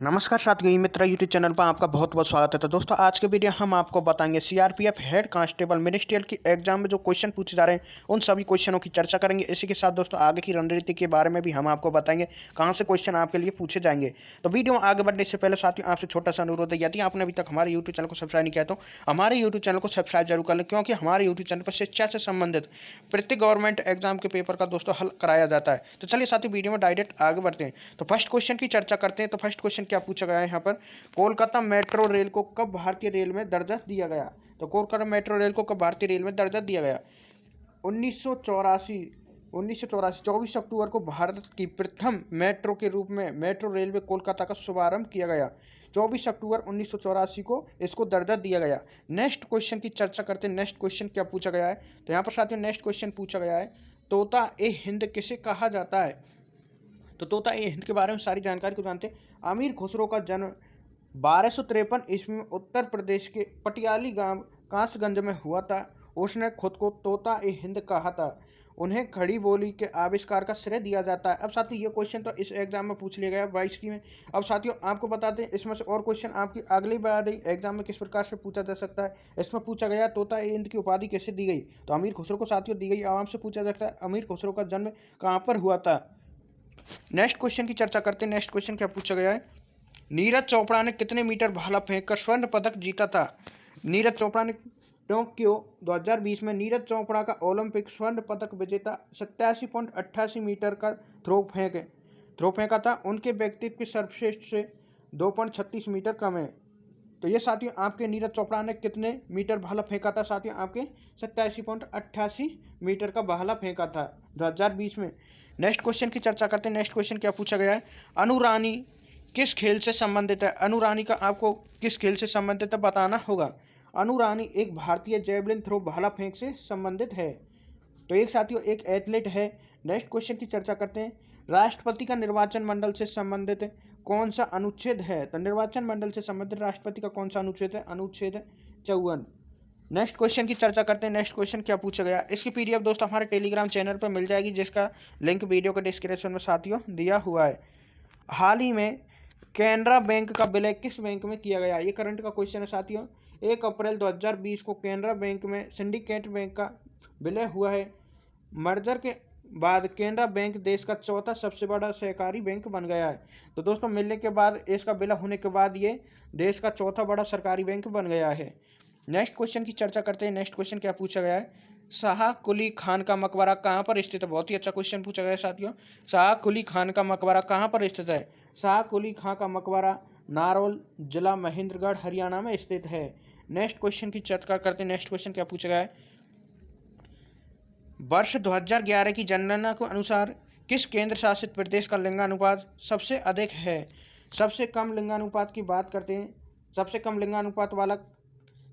नमस्कार साथियों, ई मित्र YouTube channel पर आपका बहुत बहुत स्वागत है। तो दोस्तों, आज के वीडियो हम आपको बताएंगे सीआरपीएफ हेड कांस्टेबल मिनिस्ट्रियल की एग्जाम में जो क्वेश्चन पूछे जा रहे हैं उन सभी क्वेश्चनों की चर्चा करेंगे। इसी के साथ दोस्तों आगे की रणनीति के बारे में भी हम आपको बताएंगे कहां से क्वेश्चन आपके लिए पूछे जाएंगे। तो वीडियो में आगे बढ़ने से पहले साथियों आपसे छोटा सा अनुरोध है, यदि आपने अभी तक हमारे यूट्यूब चैनल को सब्सक्राइब नहीं किया तो हमारे यूट्यूब चैनल को सब्सक्राइब जरूर कर लें, क्योंकि हमारे यूट्यूब चैनल पर शिक्षा से संबंधित प्रत्येक गवर्नमेंट एग्जाम के पेपर का दोस्तों हल कराया जाता है। तो चलिए साथियों वीडियो में डायरेक्ट आगे बढ़ते हैं। तो फर्स्ट क्वेश्चन की चर्चा करते हैं। तो फर्स्ट क्वेश्चन क्या पूछा गया है यहाँ पर, कोलकाता मेट्रो रेल को कब भारतीय रेल में दर्जा दिया गया। तो कोलकाता मेट्रो रेल को कब भारतीय रेल में दर्जा दिया गया? 1984 24 अक्टूबर को भारत की प्रथम मेट्रो के रूप में मेट्रो रेलवे कोलकाता का शुभारंभ किया गया। 24 अक्टूबर 1984 को इसको दर्जा दिया गया। नेक्स्ट क्वेश्चन की चर्चा करते हैं। नेक्स्ट क्वेश्चन क्या पूछा गया है? तो यहाँ पर साथियों नेक्स्ट क्वेश्चन पूछा गया है, तोता ए हिंद किसे कहा जाता है। तो तोता ए हिंद के बारे में सारी जानकारी को जानते हैं। अमीर खुसरो का जन्म 1253 ईस्वी में उत्तर प्रदेश के पटियाली गांव कांसगंज में हुआ था। उसने खुद को तोता ए हिंद कहा था। उन्हें खड़ी बोली के आविष्कार का श्रेय दिया जाता है। अब साथियों ये क्वेश्चन तो इस एग्जाम में पूछ लिया गया 22 की में। अब साथियों आपको बताते हैं इसमें से और क्वेश्चन आपकी अगली बार एग्जाम में किस प्रकार से पूछा जा सकता है। इसमें पूछा गया तोता ए हिंद की उपाधि कैसे दी गई। तो अमीर खुसरो को साथियों दी गई। आराम से पूछा जा सकता है अमीर खुसरो का जन्म कहाँ पर हुआ था। नेक्स्ट क्वेश्चन की चर्चा करते हैं। नेक्स्ट क्वेश्चन क्या पूछा गया है, नीरज चोपड़ा ने कितने मीटर भाला फेंककर स्वर्ण पदक जीता था। नीरज चोपड़ा ने टोक्यो 2020 में नीरज चोपड़ा का ओलंपिक स्वर्ण पदक विजेता 87.88 मीटर का थ्रो फेंका था। उनके व्यक्तित्व के सर्वश्रेष्ठ से 2.36 मीटर कम है। तो ये साथियों आपके नीरज चोपड़ा ने कितने मीटर भाला फेंका था? साथियों आपके 87.88 मीटर का भाला फेंका था 2020 में। नेक्स्ट क्वेश्चन की चर्चा करते हैं। नेक्स्ट क्वेश्चन क्या पूछा गया है, अनुरानी किस खेल से संबंधित है। अनुरानी का आपको किस खेल से संबंधित है बताना होगा। अनुरानी एक भारतीय जेवलिन थ्रो भाला फेंक से संबंधित है। तो एक साथियों एक एथलीट है। नेक्स्ट क्वेश्चन की चर्चा करते हैं। राष्ट्रपति का निर्वाचन मंडल से संबंधित कौन सा अनुच्छेद है। तो निर्वाचन मंडल से संबंधित राष्ट्रपति का कौन सा अनुच्छेद है? अनुच्छेद 54। नेक्स्ट क्वेश्चन की चर्चा करते हैं। नेक्स्ट क्वेश्चन क्या पूछा गया, इसकी पीडीएफ दोस्तों हमारे टेलीग्राम चैनल पर मिल जाएगी, जिसका लिंक वीडियो के डिस्क्रिप्शन में साथियों दिया हुआ है। हाल ही में कैनरा बैंक का विलय किस बैंक में किया गया? ये करंट का क्वेश्चन है साथियों। 1 अप्रैल 2020 को कैनरा बैंक में सिंडिकेट बैंक का विलय हुआ है। मर्जर के बाद कैनरा बैंक देश का चौथा सबसे बड़ा सहकारी बैंक बन गया है। तो दोस्तों मिलने के बाद इसका विलय होने के बाद ये देश का चौथा बड़ा सरकारी बैंक बन गया है। नेक्स्ट क्वेश्चन की चर्चा करते हैं। नेक्स्ट क्वेश्चन क्या पूछा गया है, शाह कुली खान का मकबरा कहाँ पर स्थित है। बहुत ही अच्छा क्वेश्चन पूछा गया है साथियों। शाह कुली खान का मकबरा कहाँ पर स्थित है? शाह कुली खां का मकबरा नारौल जिला महेंद्रगढ़ हरियाणा में स्थित है। नेक्स्ट क्वेश्चन की चर्चा करते हैं। नेक्स्ट क्वेश्चन क्या पूछा गया है, वर्ष 2011 की जनगणना के अनुसार किस केंद्र शासित प्रदेश का लिंगानुपात सबसे अधिक है। सबसे कम लिंगानुपात की बात करते हैं। सबसे कम लिंगानुपात वाला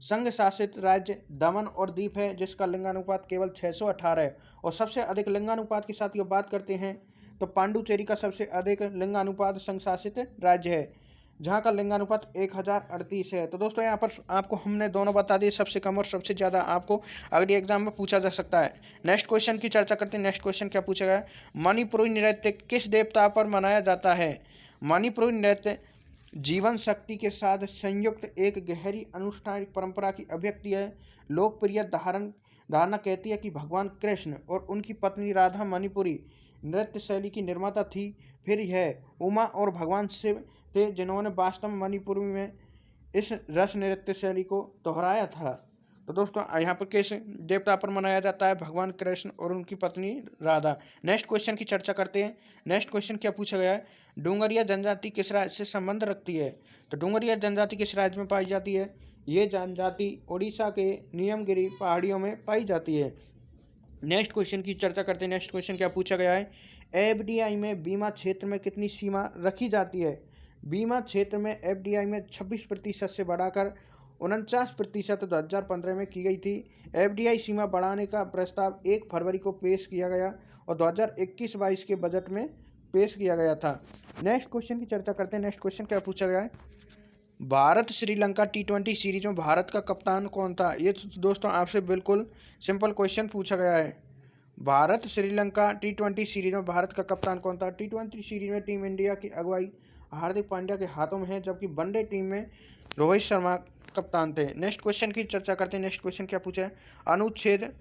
संघ शासित राज्य दमन और दीप है, जिसका लिंगानुपात केवल 618 है। और सबसे अधिक लिंगानुपात के साथ ये बात करते हैं तो पांडुचेरी का सबसे अधिक लिंगानुपात संघ शासित राज्य है, जहाँ का लिंगानुपात 1038 है। तो दोस्तों यहाँ पर आपको हमने दोनों बता दिए, सबसे कम और सबसे ज़्यादा आपको अगले एग्जाम में पूछा जा सकता है। नेक्स्ट क्वेश्चन की चर्चा करते हैं। नेक्स्ट क्वेश्चन क्या पूछा गया है, मणिपुरी नृत्य किस देवता पर मनाया जाता है। मणिपुरी नृत्य जीवन शक्ति के साथ संयुक्त एक गहरी अनुष्ठानिक परंपरा की अभिव्यक्ति है। लोकप्रिय धारणा कहती है कि भगवान कृष्ण और उनकी पत्नी राधा मणिपुरी नृत्य शैली की निर्माता थी। फिर यह उमा और भगवान शिव थे जिन्होंने वास्तव में मणिपुर में इस रस नृत्य शैली को दोहराया था। तो दोस्तों यहाँ पर किस देवता पर मनाया जाता है? भगवान कृष्ण और उनकी पत्नी राधा। नेक्स्ट क्वेश्चन की चर्चा करते हैं। नेक्स्ट क्वेश्चन क्या पूछा गया है, डूंगरिया जनजाति किस राज्य से संबंध रखती है। तो डूंगरिया जनजाति किस राज्य में पाई जाती है? ये जनजाति उड़ीसा के नियमगिरी पहाड़ियों में पाई जाती है। नेक्स्ट क्वेश्चन की चर्चा करते हैं। नेक्स्ट क्वेश्चन क्या पूछा गया है, एफडीआई में बीमा क्षेत्र में कितनी सीमा रखी जाती है। बीमा क्षेत्र में एफडीआई में 26% से बढ़ाकर 49% 2015 में की गई थी। एफडीआई सीमा बढ़ाने का प्रस्ताव 1 फरवरी को पेश किया गया और 2021-22 के बजट में पेश किया गया था। नेक्स्ट क्वेश्चन की चर्चा करते हैं। नेक्स्ट क्वेश्चन क्या पूछा गया है, भारत श्रीलंका टी20 सीरीज में भारत का कप्तान कौन था। ये दोस्तों आपसे बिल्कुल सिंपल क्वेश्चन पूछा गया है। भारत श्रीलंका टी20 सीरीज में भारत का कप्तान कौन था। टी20 सीरीज में टीम इंडिया की अगुवाई हार्दिक पांड्या के हाथों में है, जबकि वनडे टीम में रोहित शर्मा कप्तान थे। नेक्स्ट क्वेश्चन की चर्चा करते हैं। नेक्स्ट क्वेश्चन क्या पूछा है? अनुच्छेद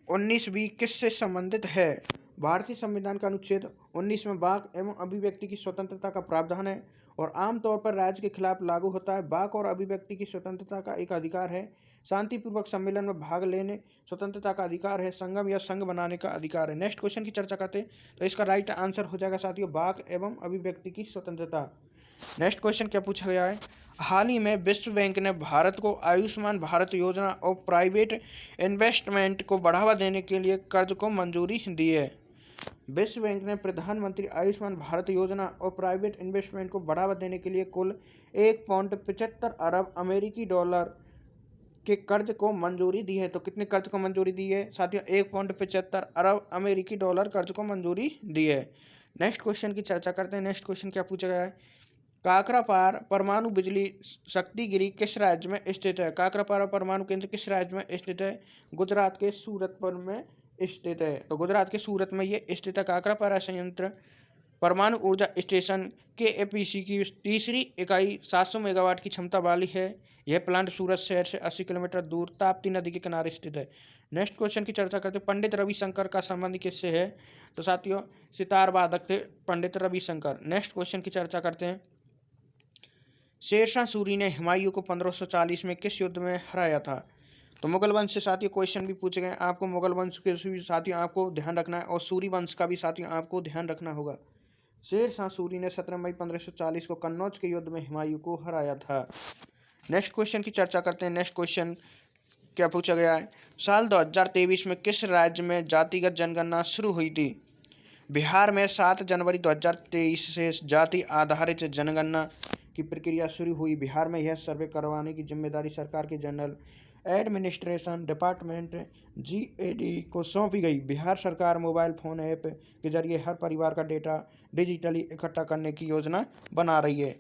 19 किससे संबंधित है? भारतीय संविधान का अनुच्छेद 19 में वाक एवं अभिव्यक्ति की स्वतंत्रता का प्रावधान है और आमतौर पर राज्य के खिलाफ लागू होता है। वाक और अभिव्यक्ति की स्वतंत्रता का एक अधिकार है। शांतिपूर्वक सम्मेलन में भाग लेने स्वतंत्रता का अधिकार है। संगम या संघ बनाने का अधिकार है। नेक्स्ट क्वेश्चन की चर्चा करते हैं, तो इसका राइट आंसर हो जाएगा साथियों वाक एवं अभिव्यक्ति की स्वतंत्रता। नेक्स्ट क्वेश्चन क्या पूछा गया है? हाल ही में विश्व बैंक ने भारत को आयुष्मान भारत योजना और प्राइवेट इन्वेस्टमेंट को बढ़ावा देने के लिए कर्ज को मंजूरी दी है। विश्व बैंक ने प्रधानमंत्री आयुष्मान भारत योजना और प्राइवेट इन्वेस्टमेंट को बढ़ावा देने के लिए कुल 1.75 अरब अमेरिकी डॉलर के कर्ज को मंजूरी दी है। तो कितने कर्ज को मंजूरी दी है साथियों? 1.75 अरब अमेरिकी डॉलर कर्ज को मंजूरी दी है। नेक्स्ट क्वेश्चन की चर्चा करते हैं। नेक्स्ट क्वेश्चन क्या पूछा गया है? काकरापार परमाणु बिजली शक्तिगिरी किस राज्य में स्थित है? काकरापार परमाणु केंद्र किस राज्य में स्थित है? गुजरात के सूरतपुर में स्थित है। तो गुजरात के सूरत में ये स्थित है काकरापारा संयंत्र। परमाणु ऊर्जा स्टेशन KAPC की तीसरी इकाई 700 मेगावाट की क्षमता वाली है। यह प्लांट सूरत शहर से 80 किलोमीटर दूर ताप्ती नदी के किनारे स्थित है। नेक्स्ट क्वेश्चन की चर्चा करते हैं। पंडित रविशंकर का संबंध किससे है? तो साथियों सितार वादक थे पंडित रविशंकर। नेक्स्ट क्वेश्चन की चर्चा करते हैं। शेरशाह सूरी ने हुमायूं को 1540 में किस युद्ध में हराया था? तो मुगल वंश से साथियों क्वेश्चन भी पूछे गए। आपको मुगल वंश के भी साथियों आपको ध्यान रखना है और सूरी वंश का भी साथियों आपको ध्यान रखना होगा। शेरशाह सूरी ने 17 मई 1540 को कन्नौज के युद्ध में हुमायूं को हराया था। नेक्स्ट क्वेश्चन की चर्चा करते हैं। नेक्स्ट क्वेश्चन क्या पूछा गया है? साल 2023 में किस राज्य में जातिगत जनगणना शुरू हुई थी? बिहार में 7 जनवरी 2023 से जाति आधारित जनगणना की प्रक्रिया शुरू हुई। बिहार में यह सर्वे करवाने की जिम्मेदारी सरकार के जनरल एडमिनिस्ट्रेशन डिपार्टमेंट GAD को सौंपी गई। बिहार सरकार मोबाइल फ़ोन ऐप के जरिए हर परिवार का डेटा डिजिटली इकट्ठा करने की योजना बना रही है।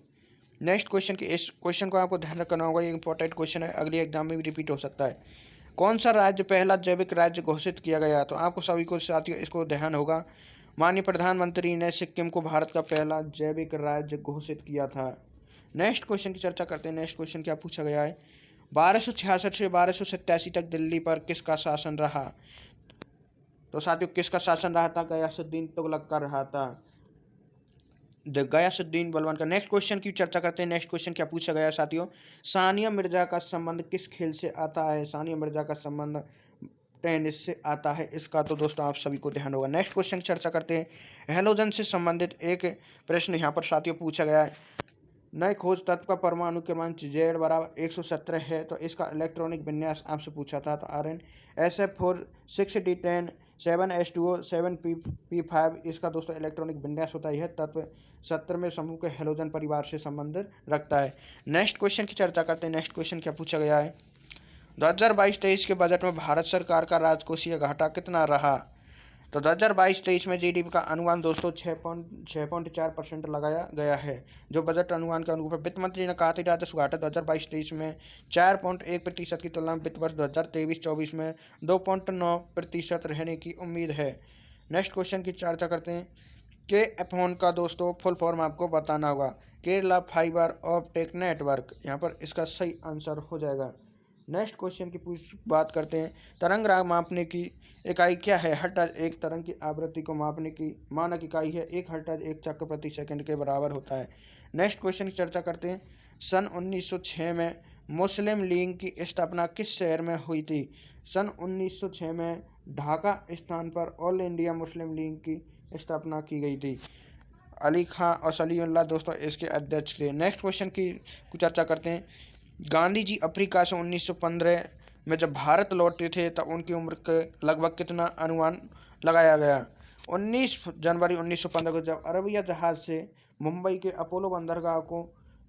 नेक्स्ट क्वेश्चन की इस क्वेश्चन को आपको ध्यान रखना होगा, ये इंपॉर्टेंट क्वेश्चन है, अगले एग्जाम में भी रिपीट हो सकता है। कौन सा राज्य पहला जैविक राज्य घोषित किया गया? तो आपको सभी को साथियों इसको ध्यान होगा। माननीय प्रधानमंत्री ने सिक्किम को भारत का पहला जैविक राज्य घोषित किया था। नेक्स्ट क्वेश्चन की चर्चा करते हैं। नेक्स्ट क्वेश्चन क्या पूछा गया है? 1266 से 1287 तक दिल्ली पर किसका शासन रहा? तो साथियों किसका शासन रहा था? गयासुद्दीन तुगलक का रहा था, गयासुद्दीन बलवान का। नेक्स्ट क्वेश्चन की चर्चा करते हैं। नेक्स्ट क्वेश्चन क्या पूछा गया साथियों? सानिया मिर्जा का संबंध किस खेल से आता है? सानिया मिर्जा का संबंध टेनिस से आता है। इसका तो दोस्तों आप सभी को ध्यान होगा। नेक्स्ट क्वेश्चन की चर्चा करते हैं। हैलोजन से संबंधित एक प्रश्न यहाँ पर साथियों पूछा गया है। नए खोज तत्व का परमाणु क्रमांक Z बराबर 117 है। तो इसका इलेक्ट्रॉनिक विन्यास आपसे पूछा था। तो Rn SF4 6D10 7S2O 7P5 इसका दोस्तों इलेक्ट्रॉनिक विन्यास होता है। यह तत्व 17वें समूह के हैलोजन परिवार से संबंध रखता है। नेक्स्ट क्वेश्चन की चर्चा करते हैं। नेक्स्ट क्वेश्चन क्या पूछा गया है? 2022-23 के बजट में भारत सरकार का राजकोषीय घाटा कितना रहा? तो 2022-23 में GDP का अनुमान दोस्तों 6.4% लगाया गया है। जो बजट अनुमान के अनुरूप है। वित्त मंत्री ने कहा था राजस्व घाटा 2022-23 में 4.1% की तुलना में वित्त वर्ष 2023-24 में 2.9% रहने की उम्मीद है। नेक्स्ट क्वेश्चन की चर्चा करते हैं। KFON का दोस्तों फुल फॉर्म आपको बताना होगा, केरला फाइबर ऑप्टिक नेटवर्क। यहाँ पर इसका सही आंसर हो जाएगा। नेक्स्ट क्वेश्चन की बात करते हैं। तरंग राग मापने की इकाई क्या है? हर्ट्ज एक तरंग की आवृत्ति को मापने की मानक इकाई है। 1 हर्ट्ज 1 चक्र प्रति सेकंड के बराबर होता है। नेक्स्ट क्वेश्चन की चर्चा करते हैं। सन 1906 में मुस्लिम लीग की स्थापना किस शहर में हुई थी? सन 1906 में ढाका स्थान पर ऑल इंडिया मुस्लिम लीग की स्थापना की गई थी। अली खां और सलीमुल्लाह दोस्तों इसके अध्यक्ष थे। नेक्स्ट क्वेश्चन की चर्चा करते हैं। गांधी जी अफ्रीका से 1915 में जब भारत लौटे थे तब उनकी उम्र के लगभग कितना अनुमान लगाया गया? 19 जनवरी 1915 को जब अरबिया जहाज़ से मुंबई के अपोलो बंदरगाह को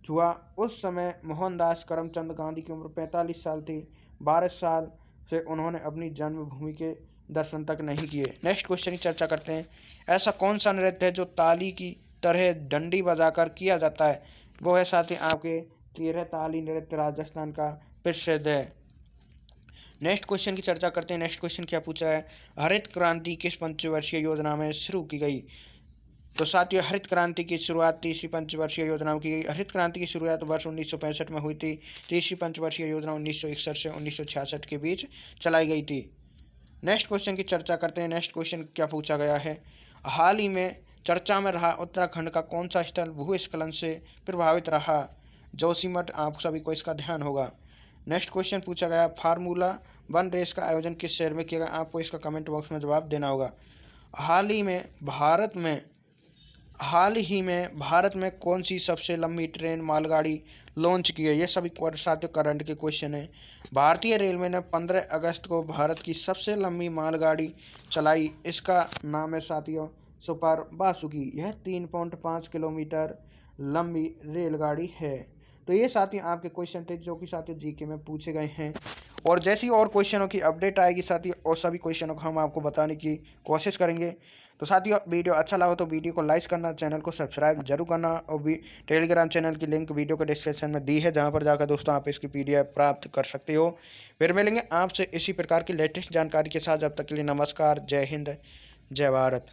छुआ उस समय मोहनदास करमचंद गांधी की उम्र 45 साल थी। 12 साल से उन्होंने अपनी जन्मभूमि के दर्शन तक नहीं किए। नेक्स्ट क्वेश्चन की चर्चा करते हैं। ऐसा कौन सा नृत्य है जो ताली की तरह डंडी बजाकर किया जाता है? वो है साथी आपके 13 ताली नृत्य राजस्थान का प्रसिद्ध है। नेक्स्ट क्वेश्चन की चर्चा करते हैं। नेक्स्ट क्वेश्चन क्या पूछा है? हरित क्रांति किस पंचवर्षीय योजना में शुरू की गई? तो साथियों, हरित क्रांति की शुरुआत तीसरी पंचवर्षीय योजना में की गई। हरित क्रांति की शुरुआत वर्ष 1965 में हुई थी। तीसरी पंचवर्षीय योजना 1961 से 1966 के बीच चलाई गई थी। नेक्स्ट क्वेश्चन की चर्चा करते हैं। नेक्स्ट क्वेश्चन क्या पूछा गया है, हाल ही में चर्चा में रहा उत्तराखंड का कौन सा स्थल भूस्खलन से प्रभावित रहा? जोशीमठ। आप सभी को इसका ध्यान होगा। नेक्स्ट क्वेश्चन पूछा गया, फार्मूला 1 रेस का आयोजन किस शहर में किया गया? आपको इसका कमेंट बॉक्स में जवाब देना होगा। हाल ही में भारत में कौन सी सबसे लंबी ट्रेन मालगाड़ी लॉन्च की है? ये सभी साथियों करंट के क्वेश्चन हैं। भारतीय रेलवे ने 15 अगस्त को भारत की सबसे लंबी मालगाड़ी चलाई। इसका नाम है साथियों सुपर बासुकी। यह 3.5 किलोमीटर लंबी रेलगाड़ी है। तो ये साथियों आपके क्वेश्चन थे जो कि साथियों जीके में पूछे गए हैं। और जैसी और क्वेश्चनों की अपडेट आएगी साथियों, और सभी क्वेश्चनों को हम आपको बताने की कोशिश करेंगे। तो साथियों, वीडियो अच्छा लगा तो वीडियो को लाइक करना, चैनल को सब्सक्राइब जरूर करना, और भी टेलीग्राम चैनल की लिंक वीडियो के डिस्क्रिप्शन में दी है, जहां पर जाकर दोस्तों आप इसकी PDF प्राप्त कर सकते हो। फिर मिलेंगे आपसे इसी प्रकार की लेटेस्ट जानकारी के साथ। जब तक के लिए नमस्कार, जय हिंद, जय भारत।